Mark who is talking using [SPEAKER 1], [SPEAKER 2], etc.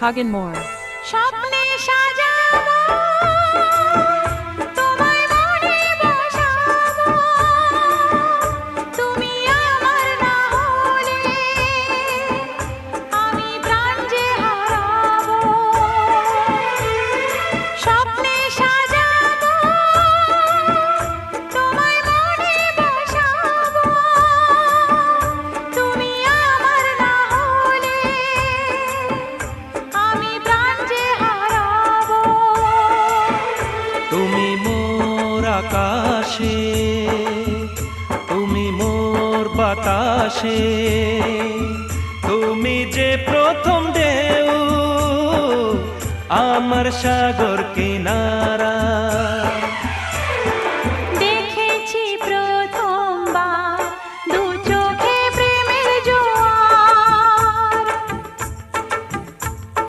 [SPEAKER 1] Hagen Moore.
[SPEAKER 2] স্বপ্নে সাজাবো তোমায় মনে বসাবো তুমি আমার না হলে আমি প্রাণ যে হারাবো স্বপ্নে সাজাবো তোমায় মনে বসাবো তুমি আমার না হলে আমি প্রাণ যে হারাবো
[SPEAKER 3] তুমি মোর আকাশে, তুমি মোর বাতাসে, তুমি যে প্রথম ঢেউ আমার সাগর কিনারা।